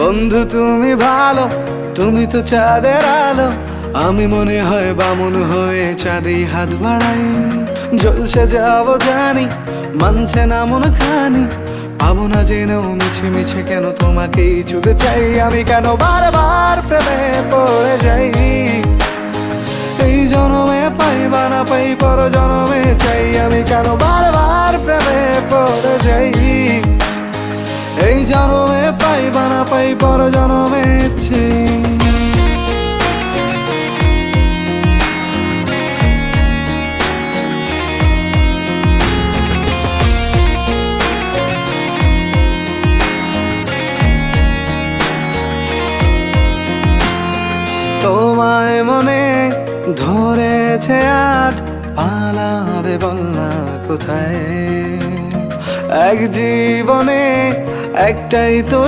বন্ধু তুমি ভালো, তুমি তো চাঁদের আলো, আমি মনে হয় বামুন হয়ে চাঁদে হাত বাড়াই। জলসে যাবো জানি, মানছে না মন খানি, পাবো না জেনেও মিছে মিছে কেন তোমাকেই ছুতে চাই। আমি কেন বারবার প্রেমে পড়ে যাই, এই জনমে পাই বা না পাই পর জনমে চাই। আমি কেন বারবার প্রেমে পড়ে যাই, এই জনমে পাই বা না পাই পর জনমে চাই। তোমায় মনে ধরেছে আজ, পালাবে বল না কোথায়। এক জীবনে একটাই তো